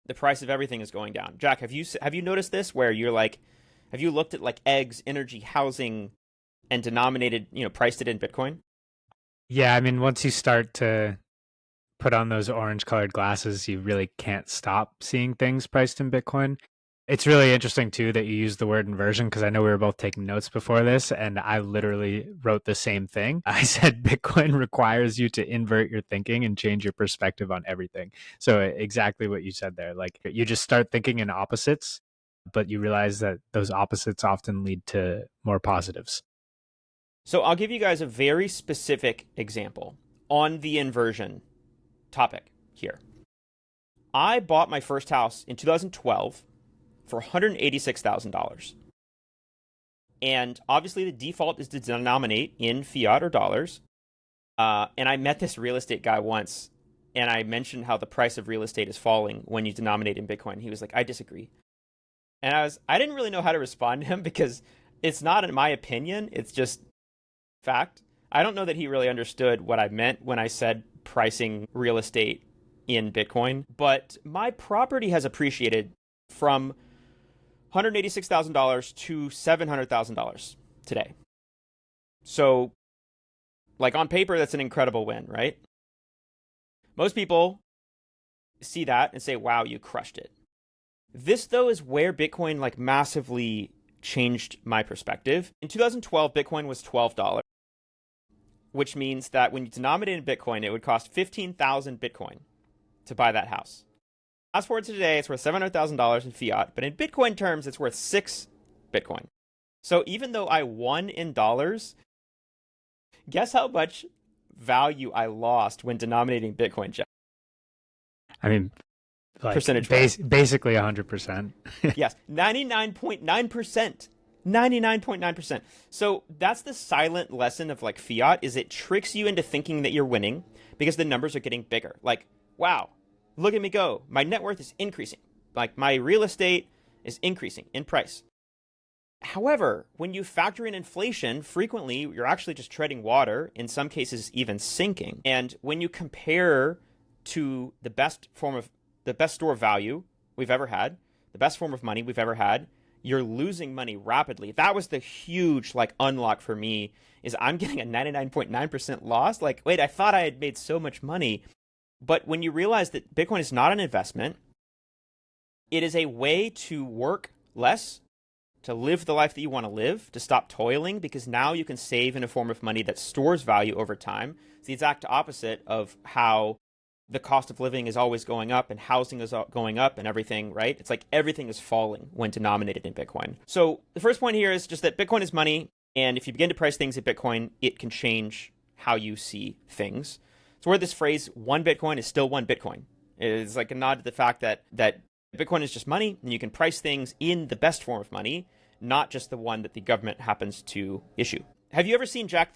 the price of everything is going down. Jack, have you noticed this where you're like, have you looked at like eggs, energy, housing, and denominated, priced it in Bitcoin? Yeah, I mean, once you start to put on those orange colored glasses, you really can't stop seeing things priced in Bitcoin. It's really interesting too that you use the word inversion because I know we were both taking notes before this, and I literally wrote the same thing. I said Bitcoin requires you to invert your thinking and change your perspective on everything. So exactly what you said there. Like you just start thinking in opposites, but you realize that those opposites often lead to more positives. So I'll give you guys a very specific example on the inversion topic here. I bought my first house in 2012 for $186,000. And obviously the default is to denominate in fiat or dollars. And I met this real estate guy once, and I mentioned how the price of real estate is falling when you denominate in Bitcoin. He was like, I disagree. And I didn't really know how to respond to him because it's not in my opinion, it's just fact. I don't know that he really understood what I meant when I said pricing real estate in Bitcoin, but my property has appreciated from $186,000 to $700,000 today. So, like on paper, that's an incredible win, right? Most people see that and say, wow, you crushed it. This, though, is where Bitcoin like massively changed my perspective. In 2012, Bitcoin was $12, which means that when you denominate in Bitcoin, it would cost 15,000 Bitcoin to buy that house. Fast forward to today, it's worth $700,000 in fiat, but in Bitcoin terms, it's worth 6 Bitcoin. So even though I won in dollars, guess how much value I lost when denominating Bitcoin, Jeff? I mean, like Percentage basically 100%. Yes, 99.9%. 99.9%. So that's the silent lesson of like fiat is it tricks you into thinking that you're winning because the numbers are getting bigger. Like, wow, look at me go. My net worth is increasing. Like my real estate is increasing in price. However, when you factor in inflation, frequently you're actually just treading water, in some cases even sinking. And when you compare to the best store of value we've ever had, the best form of money we've ever had, you're losing money rapidly. That was the huge like unlock for me is I'm getting a 99.9% loss. Like, wait, I thought I had made so much money. But when you realize that Bitcoin is not an investment, it is a way to work less, to live the life that you want to live, to stop toiling, because now you can save in a form of money that stores value over time. It's the exact opposite of how the cost of living is always going up and housing is going up and everything, right? It's like everything is falling when denominated in Bitcoin. So the first point here is just that Bitcoin is money. And if you begin to price things at Bitcoin, it can change how you see things. So where this phrase, one Bitcoin is still one Bitcoin. It's like a nod to the fact that Bitcoin is just money and you can price things in the best form of money, not just the one that the government happens to issue. Have you ever seen, Jack,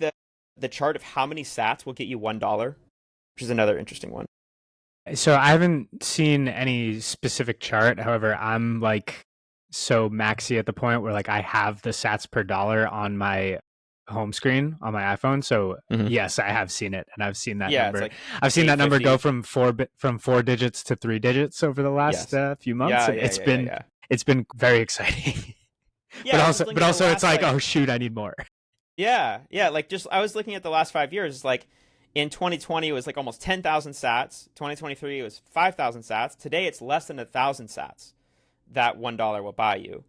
the chart of how many sats will get you $1? Which is another interesting one. So I haven't seen any specific chart. However, I'm like so maxi at the point where like I have the sats per dollar on my home screen on my iPhone. So yes, I have seen it, and I've seen that number. Like I've seen that number go from four digits to 3 digits over the last few months. It's been very exciting. but also it's like, oh shoot, I need more. Yeah. Like just I was looking at the last 5 years. Like in 2020, it was like almost 10,000 sats. 2023, it was 5,000 sats. Today, it's less than 1,000 sats that $1 will buy you.